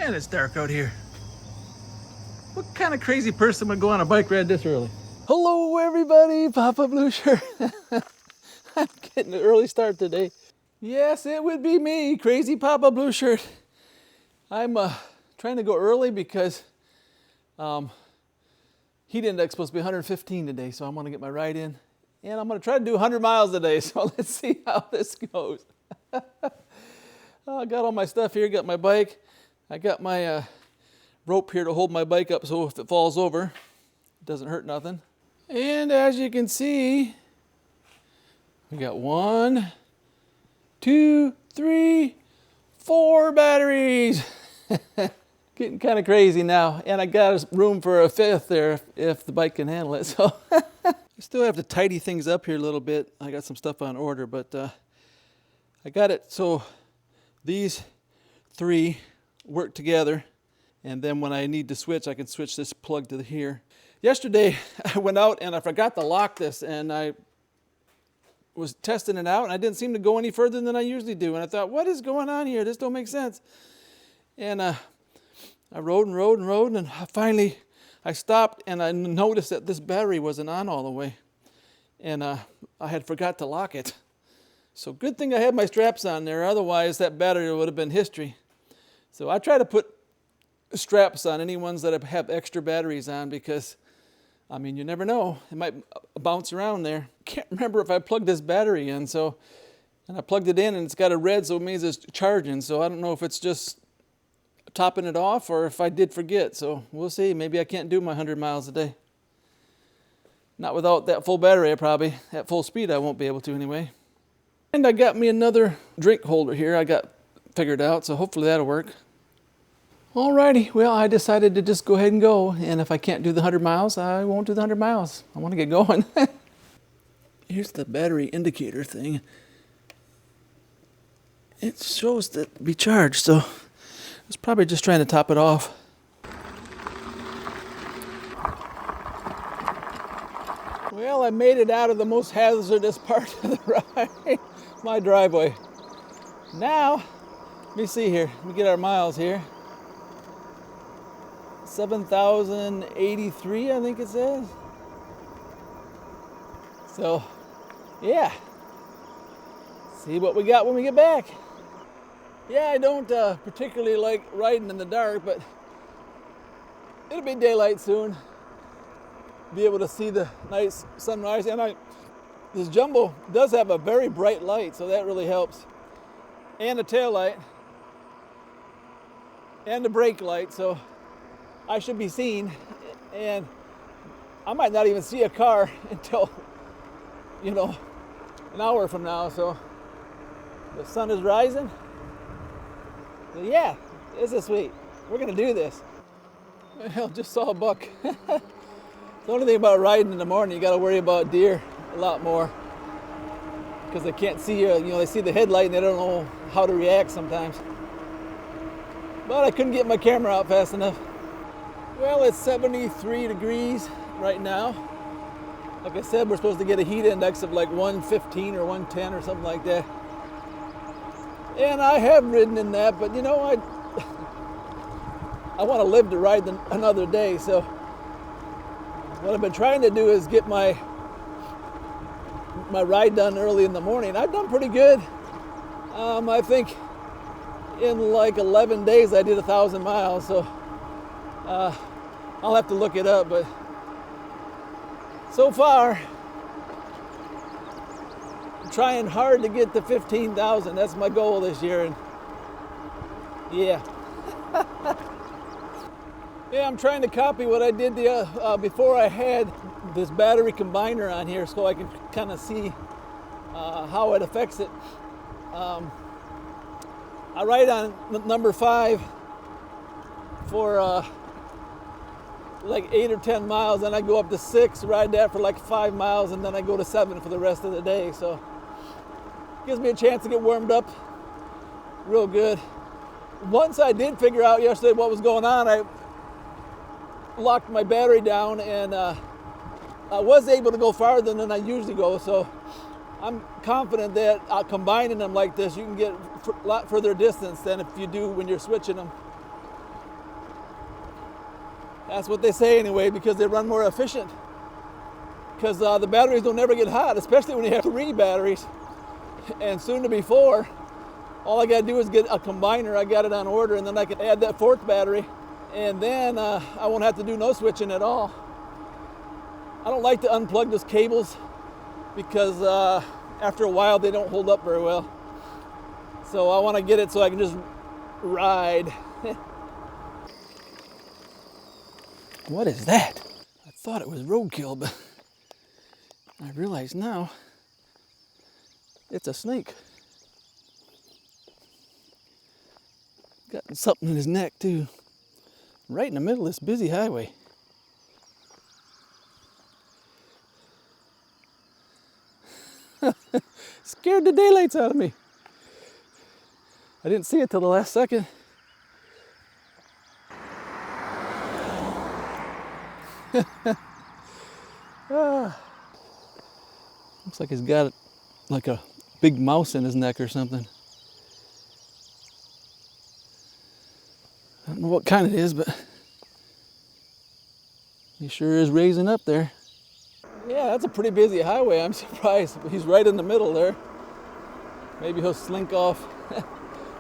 Man, it's dark out here. What kind of crazy person would go on a bike ride this early? Hello everybody, Papa Blue Shirt. I'm getting an early start today. Yes, it would be me, crazy Papa Blue Shirt. I'm trying to go early because heat index is supposed to be 115 today, so I'm gonna get my ride in. And I'm gonna try to do 100 miles a day, so let's see how this goes. I got all my stuff here, got my bike. I got my rope here to hold my bike up so if it falls over, it doesn't hurt nothing. And as you can see, we got 1, 2, 3, 4 batteries. Getting kind of crazy now. And I got room for a 5th there if the bike can handle it. So I still have to tidy things up here a little bit. I got some stuff on order, but I got it so these 3 work together, and then when I need to switch, I can switch this plug to here. Yesterday, I went out and I forgot to lock this, and I was testing it out, and I didn't seem to go any further than I usually do. And I thought, what is going on here? This don't make sense. And I rode and rode and rode, and finally I stopped, and I noticed that this battery wasn't on all the way, and I had forgot to lock it. So good thing I had my straps on there, otherwise that battery would have been history. So I try to put straps on any ones that have extra batteries on because, I mean, you never know. It might bounce around there. Can't remember if I plugged this battery in, and I plugged it in and it's got a red, so it means it's charging. So I don't know if it's just topping it off or if I did forget. So we'll see. Maybe I can't do my 100 miles a day. Not without that full battery, probably. At full speed, I won't be able to anyway. And I got me another drink holder here I got figured out, so hopefully that'll work. Alrighty, well, I decided to just go ahead and go, and if I can't do the 100 miles, I won't do the 100 miles. I want to get going. Here's the battery indicator thing. It shows that it be charged, so it's probably just trying to top it off. Well, I made it out of the most hazardous part of the ride, my driveway. Now, let me see here. Let me get our miles here. 7,083, I think it says. So, yeah. See what we got when we get back. Yeah, I don't particularly like riding in the dark, but it'll be daylight soon. Be able to see the nice sunrise, and this Jumbo does have a very bright light, so that really helps, and a tail light and a brake light, so I should be seen, and I might not even see a car until, you know, an hour from now. So the sun is rising. So yeah, this is sweet. We're gonna do this. Well, just saw a buck. The only thing about riding in the morning, you got to worry about deer a lot more because they can't see you. You know, they see the headlight and they don't know how to react sometimes. But I couldn't get my camera out fast enough. Well, it's 73 degrees right now. Like I said, we're supposed to get a heat index of like 115 or 110 or something like that. And I have ridden in that, but you know, I want to live to ride another day, so what I've been trying to do is get my ride done early in the morning. I've done pretty good. I think in like 11 days I did 1,000 miles, so I'll have to look it up, but so far I'm trying hard to get to 15,000. That's my goal this year, and yeah. Yeah, I'm trying to copy what I did before I had this battery combiner on here so I can kind of see how it affects it. I ride on number 5 for like 8 or 10 miles, then I go up to 6, ride that for like 5 miles, and then I go to 7 for the rest of the day. So gives me a chance to get warmed up real good. Once I did figure out yesterday what was going on, I locked my battery down, and I was able to go farther than I usually go, so I'm confident that combining them like this, you can get a lot further distance than if you do when you're switching them. That's what they say anyway, because they run more efficient. Because the batteries don't ever get hot, especially when you have 3 batteries. And soon to be 4. All I gotta do is get a combiner. I got it on order, and then I can add that 4th battery. And then I won't have to do no switching at all. I don't like to unplug those cables because after a while they don't hold up very well. So I want to get it so I can just ride. What is that? I thought it was roadkill, but I realize now it's a snake. Got something in his neck too. Right in the middle of this busy highway. Scared the daylights out of me. I didn't see it till the last second. Looks like he's got like a big mouse in his neck or something. I don't know what kind it is, but he sure is raising up there. Yeah, that's a pretty busy highway. I'm surprised. He's right in the middle there. Maybe he'll slink off.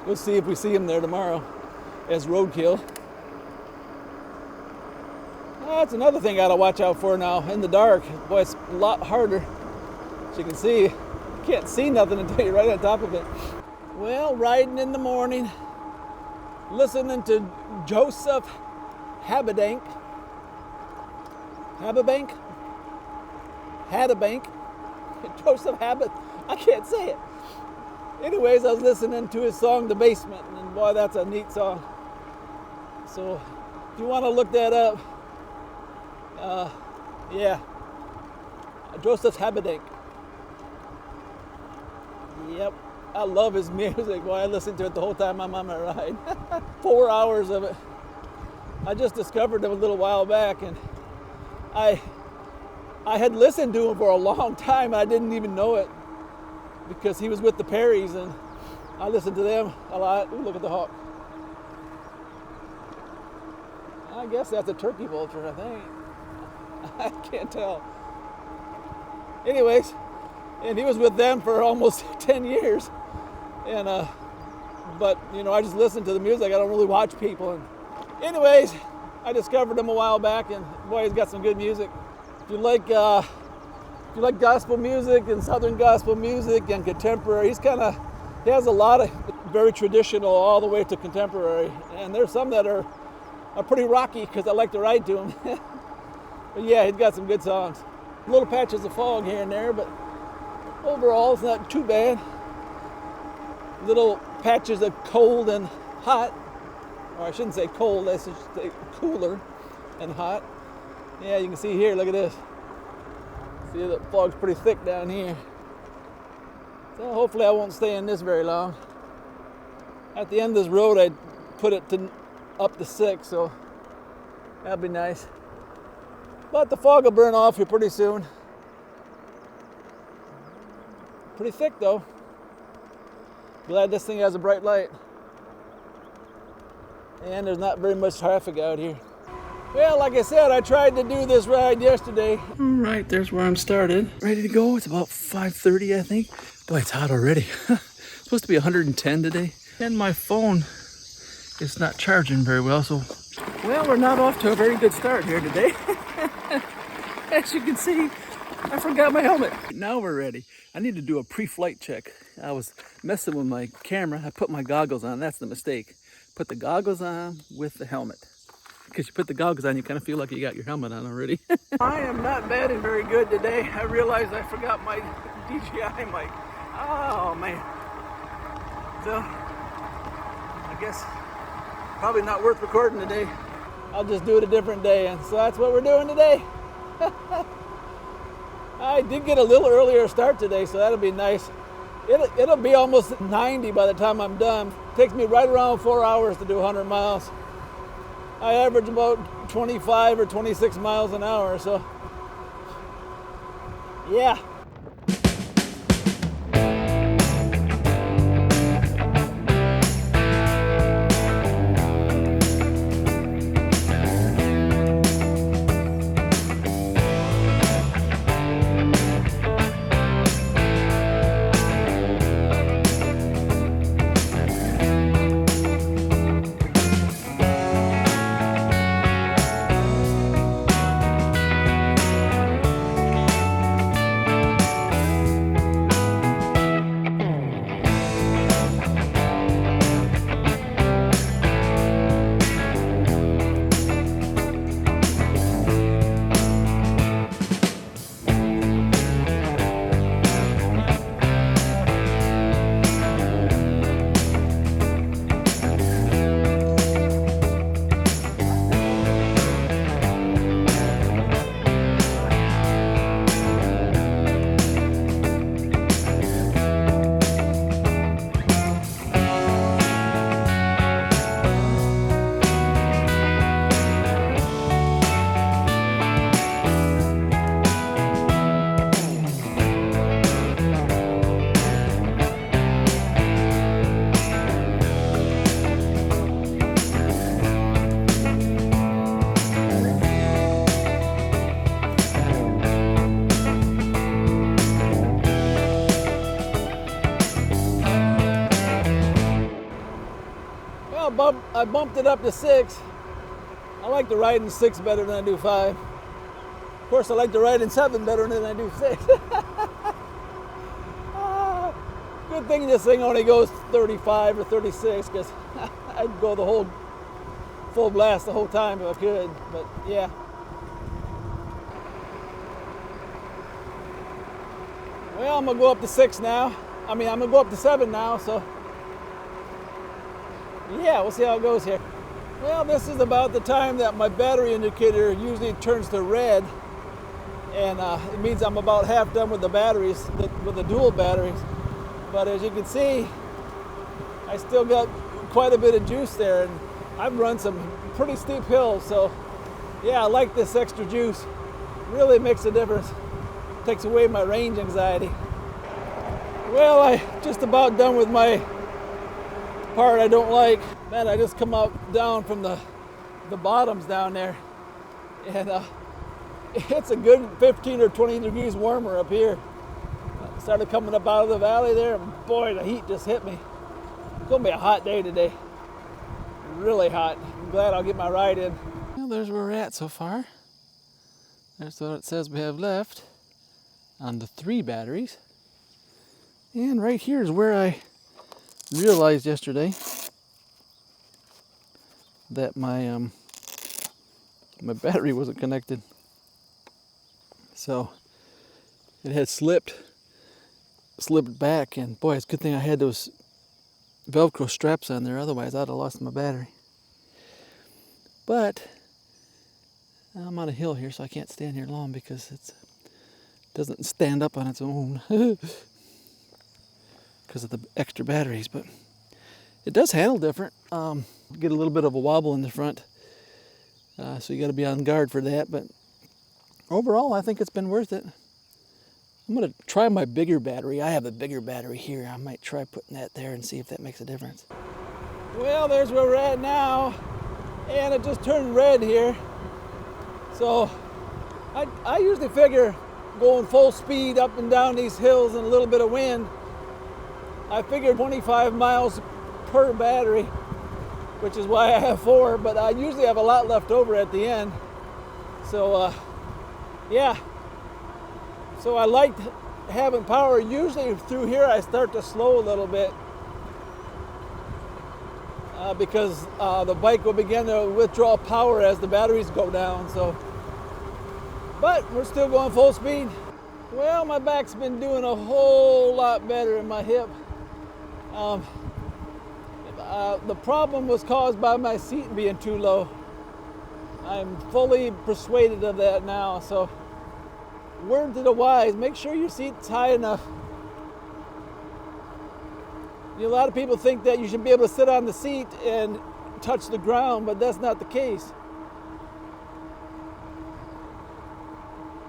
We'll see if we see him there tomorrow as roadkill. That's another thing I gotta watch out for now in the dark. Boy, it's a lot harder. As you can see, you can't see nothing until you're right on top of it. Well, riding in the morning, listening to Joseph Habedank. Joseph Habit. I can't say it. Anyways, I was listening to his song, The Basement, and boy, that's a neat song. So, if you want to look that up, yeah, Joseph Habedank. Yep, I love his music. Boy, I listened to it the whole time I'm on my ride. 4 hours of it. I just discovered him a little while back, and I had listened to him for a long time. I didn't even know it because he was with the Perrys, and I listened to them a lot. Ooh, look at the hawk. I guess that's a turkey vulture, I think. I can't tell. Anyways, and he was with them for almost 10 years. And but you know, I just listen to the music. I don't really watch people. And anyways, I discovered him a while back, and boy, he's got some good music. If you like gospel music and Southern gospel music and contemporary, he has a lot of very traditional all the way to contemporary. And there's some that are pretty rocky because I like to ride to them. But yeah, he's got some good songs. Little patches of fog here and there, but overall it's not too bad. Little patches of cold and hot. Or I shouldn't say cold, I should say cooler and hot. Yeah, you can see here, look at this. See, the fog's pretty thick down here. So hopefully I won't stay in this very long. At the end of this road, I put it up to 6, so that'll be nice. But the fog will burn off here pretty soon. Pretty thick though. Glad this thing has a bright light. And there's not very much traffic out here. Well, like I said, I tried to do this ride yesterday. All right, there's where I'm started. Ready to go. It's about 5:30, I think. Boy, it's hot already. It's supposed to be 110 today. And my phone is not charging very well, so. Well, we're not off to a very good start here today. As you can see, I forgot my helmet. Now we're ready. I need to do a pre-flight check. I was messing with my camera. I put my goggles on. That's the mistake. Put the goggles on with the helmet. Because you put the goggles on, you kind of feel like you got your helmet on already. I am not batting very good today. I realized I forgot my DJI mic. Oh, man. So, I guess probably not worth recording today. I'll just do it a different day. And so that's what we're doing today. I did get a little earlier start today, so that'll be nice. It'll be almost 90 by the time I'm done. It takes me right around 4 hours to do 100 miles. I average about 25 or 26 miles an hour, so yeah. I bumped it up to 6. I like to ride in 6 better than I do 5. Of course, I like to ride in 7 better than I do 6. Good thing this thing only goes 35 or 36, because I'd go the whole full blast the whole time if I could. But yeah. Well, I'm gonna go up to 6 now. I'm gonna go up to 7 now, so yeah, we'll see how it goes here. Well, this is about the time that my battery indicator usually turns to red, and it means I'm about half done with the batteries, with the dual batteries. But as you can see, I still got quite a bit of juice there, and I've run some pretty steep hills, so yeah, I like this extra juice. Really makes a difference. Takes away my range anxiety. Well, I just about done with my part I don't like. Man, I just come up down from the bottoms down there, and it's a good 15 or 20 degrees warmer up here. I started coming up out of the valley there, and boy, the heat just hit me. It's gonna be a hot day today. Really hot. I'm glad I'll get my ride in. Well, there's where we're at so far. That's what it says we have left on the 3 batteries. And right here is where I realized yesterday that my my battery wasn't connected. So it had slipped back, and boy, it's a good thing I had those Velcro straps on there, otherwise I'd have lost my battery. But I'm on a hill here, so I can't stand here long because it doesn't stand up on its own because of the extra batteries. But it does handle different. Get a little bit of a wobble in the front, so you got to be on guard for that. But overall, I think it's been worth it. I'm going to try my bigger battery. I have a bigger battery here. I might try putting that there and see if that makes a difference. Well, there's where we're at now, and it just turned red here. So I usually figure going full speed up and down these hills and a little bit of wind, I figured 25 miles per battery, which is why I have 4, but I usually have a lot left over at the end. So yeah, so I liked having power. Usually through here I start to slow a little bit because the bike will begin to withdraw power as the batteries go down. So, but we're still going full speed. Well, my back's been doing a whole lot better in my hip. The problem was caused by my seat being too low. I'm fully persuaded of that now. So, word to the wise, make sure your seat's high enough. A lot of people think that you should be able to sit on the seat and touch the ground, but that's not the case.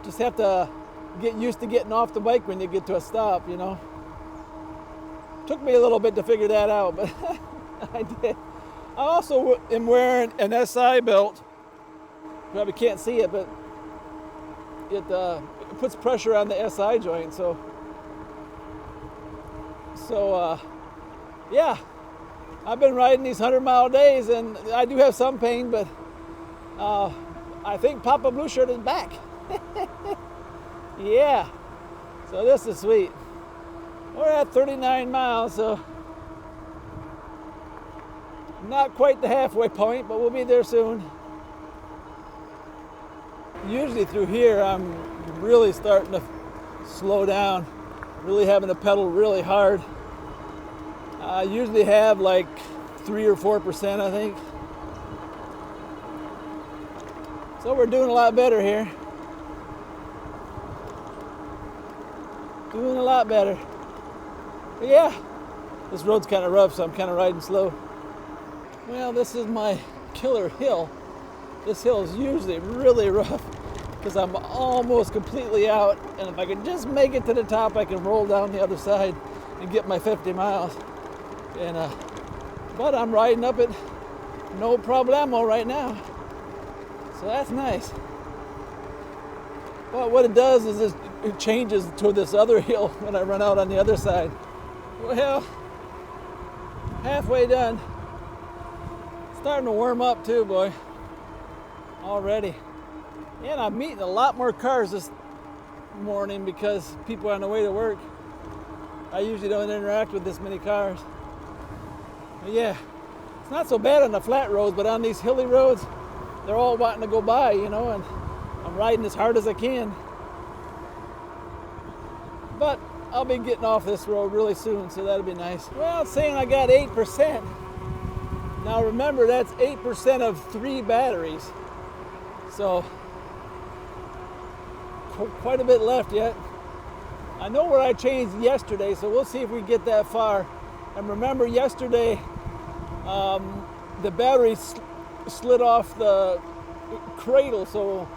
Just have to get used to getting off the bike when you get to a stop, you know. Took me a little bit to figure that out, but I did. I also am wearing an SI belt. Probably can't see it, but it puts pressure on the SI joint. So yeah, I've been riding these 100-mile days, and I do have some pain, but I think Papa Blue Shirt is back. Yeah, so this is sweet. We're at 39 miles, so not quite the halfway point, but we'll be there soon. Usually through here, I'm really starting to slow down, really having to pedal really hard. I usually have like 3 or 4%, I think. So we're doing a lot better here. Doing a lot better. But yeah, this road's kind of rough, so I'm kind of riding slow. Well, this is my killer hill. This hill is usually really rough because I'm almost completely out, and if I can just make it to the top, I can roll down the other side and get my 50 miles. And but I'm riding up it no problemo right now, so that's nice. But what it does is it changes to this other hill when I run out on the other side. Well, halfway done. Starting to warm up too, boy, already. And I'm meeting a lot more cars this morning because people are on the way to work. I usually don't interact with this many cars. But yeah, it's not so bad on the flat roads, but on these hilly roads, they're all wanting to go by, you know, and I'm riding as hard as I can. But I'll be getting off this road really soon, so that'll be nice. Well, it's saying I got 8%. Now remember, that's 8% of 3 batteries. So, quite a bit left yet. I know where I changed yesterday, so we'll see if we get that far. And remember, yesterday, the battery slid off the cradle, so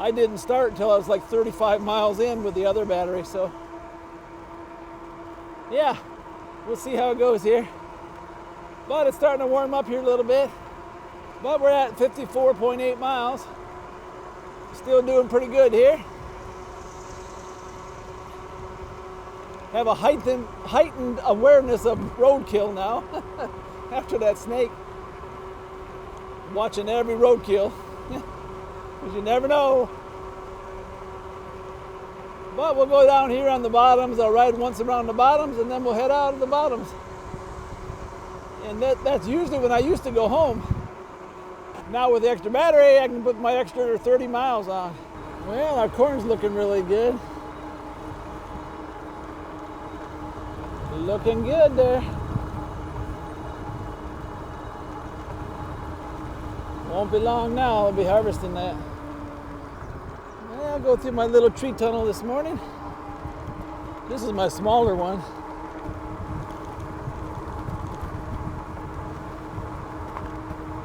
I didn't start until I was like 35 miles in with the other battery. So, yeah, we'll see how it goes here. But it's starting to warm up here a little bit. But we're at 54.8 miles. Still doing pretty good here. Have a heightened awareness of roadkill now after that snake. Watching every roadkill, because you never know. But we'll go down here on the bottoms. I'll ride once around the bottoms, and then we'll head out of the bottoms. And that's usually when I used to go home. Now with the extra battery, I can put my extra 30 miles on. Well, our corn's looking really good. Looking good there. Won't be long now, I'll be harvesting that. Well, I'll go through my little tree tunnel this morning. This is my smaller one.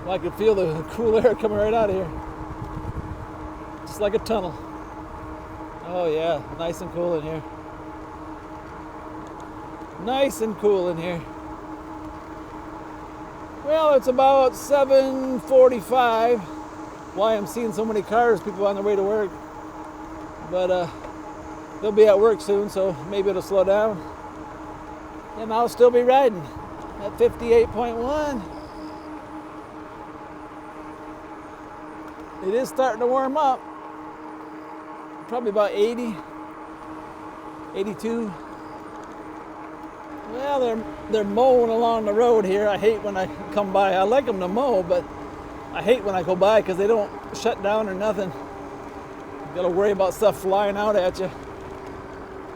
I could feel the cool air coming right out of here. Just like a tunnel. Oh yeah, nice and cool in here. Nice and cool in here. Well, it's about 7:45. Why I'm seeing so many cars, people on their way to work. But they'll be at work soon, so maybe it'll slow down. And I'll still be riding at 58.1. It is starting to warm up. Probably about 80, 82. Well, they're mowing along the road here. I hate when I come by. I like them to mow, but I hate when I go by because they don't shut down or nothing. You gotta worry about stuff flying out at you.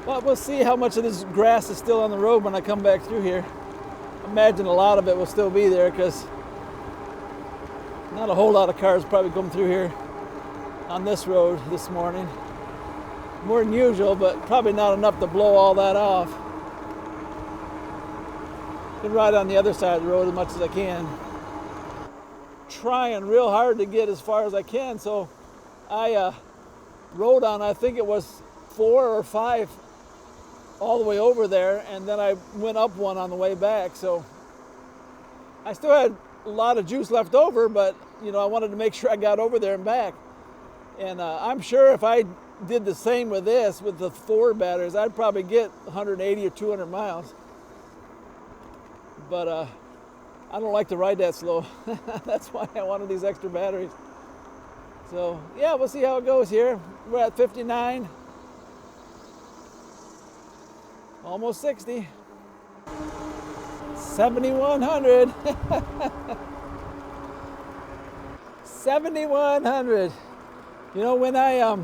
But we'll see how much of this grass is still on the road when I come back through here. Imagine a lot of it will still be there because not a whole lot of cars probably come through here on this road this morning. More than usual, but probably not enough to blow all that off. Can ride on the other side of the road as much as I can. Trying real hard to get as far as I can, so I rode on, I think it was 4 or 5 all the way over there, and then I went up one on the way back. So I still had a lot of juice left over, but you know, I wanted to make sure I got over there and back. And I'm sure if I did the same with this, with the 4 batteries, I'd probably get 180 or 200 miles. But I don't like to ride that slow. That's why I wanted these extra batteries. So yeah, we'll see how it goes here. We're at 59, almost 60. 7,100. 7,100. You know, when I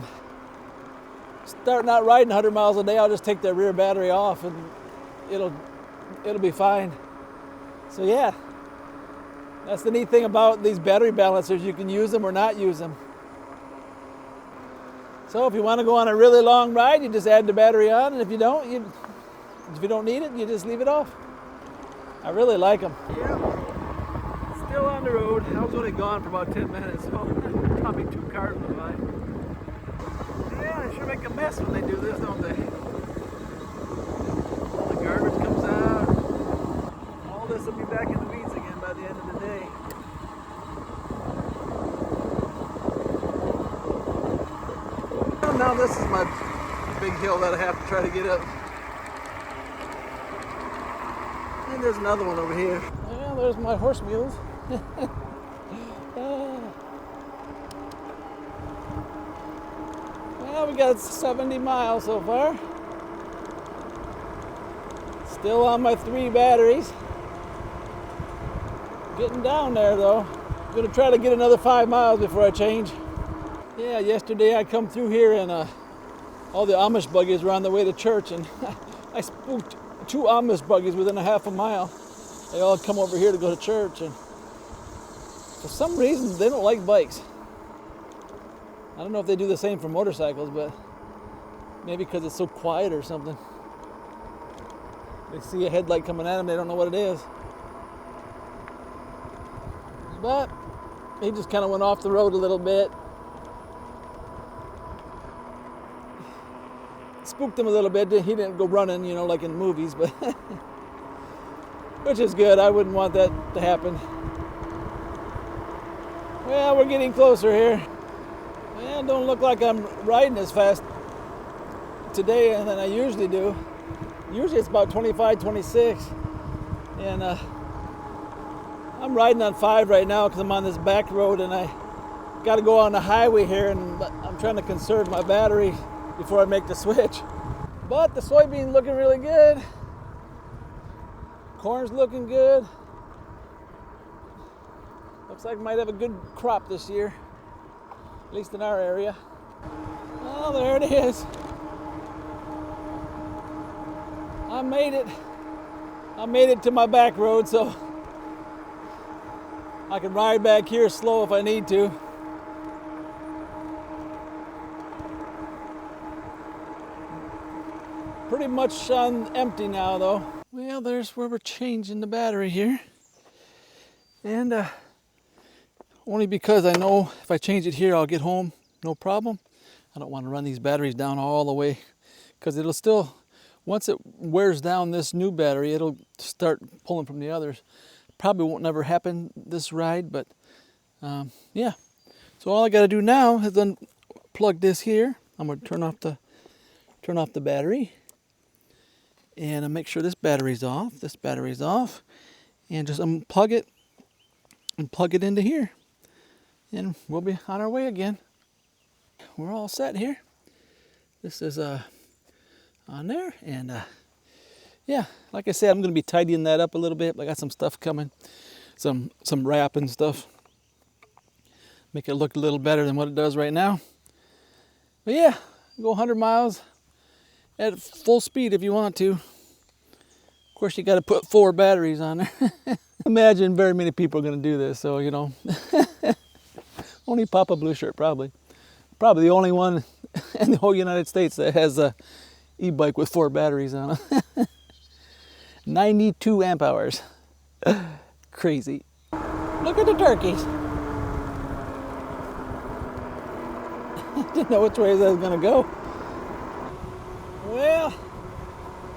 start not riding 100 miles a day, I'll just take the rear battery off and it'll be fine. So yeah, that's the neat thing about these battery balancers. You can use them or not use them. So if you want to go on a really long ride, you just add the battery on, and if you don't need it, you just leave it off. I really like them. Yeah, still on the road. I was only gone for about 10 minutes, so probably 2 cars went by. Yeah, they sure make a mess when they do this, don't they? All the garbage comes out. All this will be back in the weeds again by the end of the day. Well, now this is my big hill that I have to try to get up. And there's another one over here. Well, there's my horse mules. Well, we got 70 miles so far. Still on my 3 batteries. Getting down there though. I'm gonna try to get another 5 miles before I change. Yeah, yesterday I come through here and all the Amish buggies were on their way to church, and I spooked 2 Amish buggies within a half a mile. They all come over here to go to church, and for some reason they don't like bikes. I don't know if they do the same for motorcycles, but maybe because it's so quiet or something. They see a headlight coming at them, they don't know what it is. But he just kind of went off the road a little bit. Spooked him a little bit. He didn't go running, you know, like in movies, but which is good. I wouldn't want that to happen. Well, we're getting closer here. Well, don't look like I'm riding as fast today than I usually do. Usually it's about 25, 26. And I'm riding on 5 right now because I'm on this back road and I got to go on the highway here, and I'm trying to conserve my battery before I make the switch. But the soybeans looking really good. Corn's looking good. Looks like we might have a good crop this year, at least in our area. Oh, there it is. I made it. I made it to my back road, so I can ride back here slow if I need to. Pretty much on empty now though. Well, there's where we're changing the battery here. And only because I know if I change it here, I'll get home, no problem. I don't want to run these batteries down all the way, because it'll still, once it wears down this new battery, it'll start pulling from the others. Probably won't never happen this ride, but yeah. So all I got to do now is then plug this here. I'm going to turn off the battery, and I make sure this battery's off. This battery's off, and just unplug it and plug it into here, and we'll be on our way again. We're all set here. This is on there, and yeah, like I said, I'm going to be tidying that up a little bit. I got some stuff coming, some wrap and stuff. Make it look a little better than what it does right now. But yeah, go 100 miles at full speed if you want to. Of course, you got to put 4 batteries on there. Imagine very many people are going to do this, so you know. Only Papa Blue Shirt probably. Probably the only one in the whole United States that has a e-bike with 4 batteries on it. 92 amp hours. Crazy. Look at the turkeys. Didn't know which way I was going to go. Well,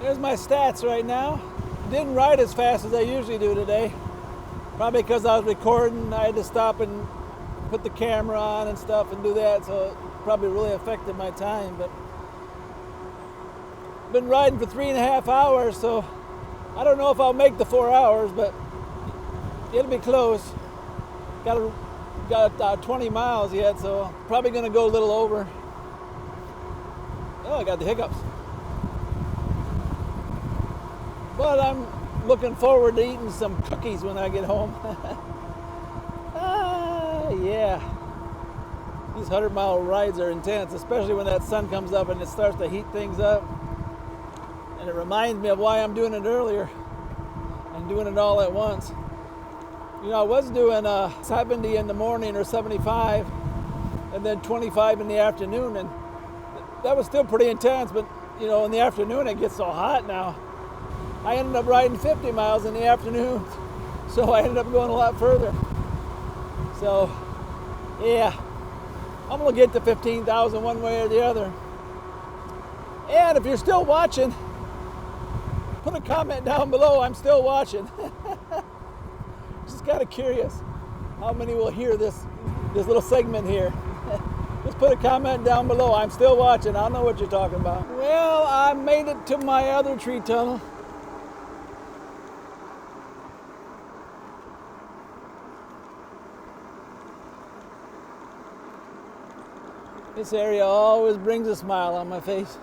there's my stats right now. Didn't ride as fast as I usually do today. Probably because I was recording. I had to stop and put the camera on and stuff and do that, so it probably really affected my time. But been riding for 3.5 hours, so I don't know if I'll make the 4 hours, but it'll be close. Got 20 miles yet, so probably gonna go a little over. Oh, I got the hiccups. But I'm looking forward to eating some cookies when I get home. Yeah. These 100-mile rides are intense, especially when that sun comes up and it starts to heat things up. And it reminds me of why I'm doing it earlier and doing it all at once. You know, I was doing 70 in the morning or 75 and then 25 in the afternoon, and that was still pretty intense, but you know, in the afternoon it gets so hot now. I ended up riding 50 miles in the afternoon, so I ended up going a lot further. So, yeah, I'm gonna get to 15,000 one way or the other. And if you're still watching, put a comment down below, I'm still watching. Just kind of curious how many will hear this little segment here. Just put a comment down below, I'm still watching, I know what you're talking about. Well, I made it to my other tree tunnel. This area always brings a smile on my face,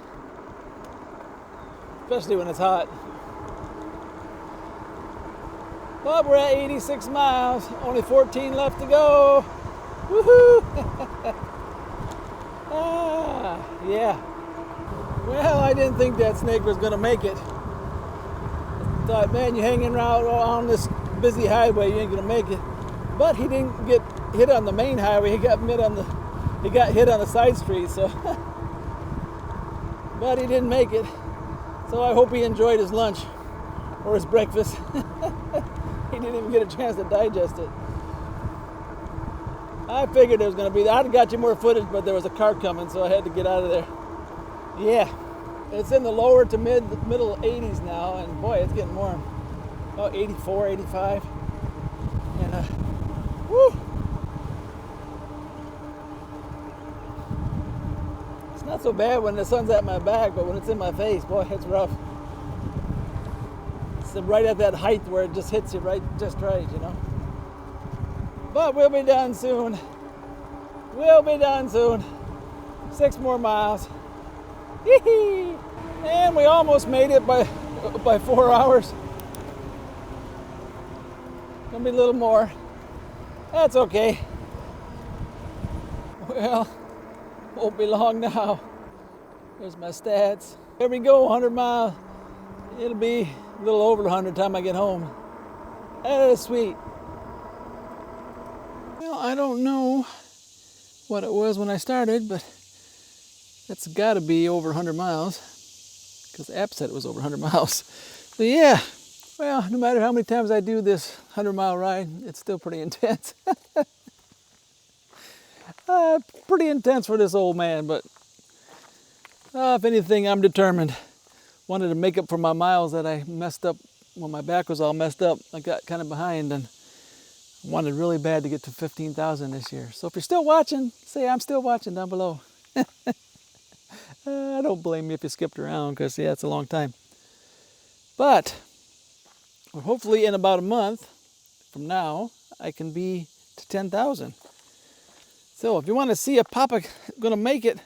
especially when it's hot. But we're at 86 miles, only 14 left to go. Woohoo! Yeah. Well, I didn't think that snake was going to make it. I thought, man, you're hanging around on this busy highway, you ain't going to make it. But he didn't get hit on the main highway. He got hit on the side street. So, but he didn't make it. So I hope he enjoyed his lunch or his breakfast. He didn't even get a chance to digest it. I figured it was going to be there. I'd have got you more footage, but there was a car coming, so I had to get out of there. Yeah, it's in the lower to middle 80s now, and boy, it's getting warm. Oh, 84, 85. And woo! It's not so bad when the sun's at my back, but when it's in my face, boy, it's rough. It's right at that height where it just hits you just right, you know. But we'll be done soon. We'll be done soon. 6 more miles. Hee-hee. And we almost made it by 4 hours. Gonna be a little more. That's okay. Well, won't be long now. There's my stats. There we go, 100 miles. It'll be a little over 100 time I get home. That is sweet. Well, I don't know what it was when I started, but it's got to be over 100 miles because the app said it was over 100 miles. But yeah, well, no matter how many times I do this 100-mile ride, it's still pretty intense. Pretty intense for this old man, but if anything, I'm determined. Wanted to make up for my miles that I messed up when my back was all messed up. I got kind of behind and wanted really bad to get to 15,000 this year. So if you're still watching, say I'm still watching down below. I don't blame you if you skipped around because, yeah, it's a long time. But hopefully in about a month from now, I can be to 10,000. So if you want to see a Papa gonna make it,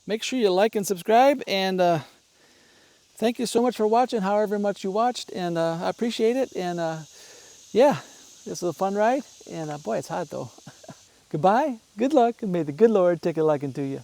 make sure you like and subscribe. And thank you so much for watching, however much you watched. And I appreciate it. And yeah, this was a fun ride. And boy, it's hot though. Goodbye, good luck, and may the good Lord take a liking to you.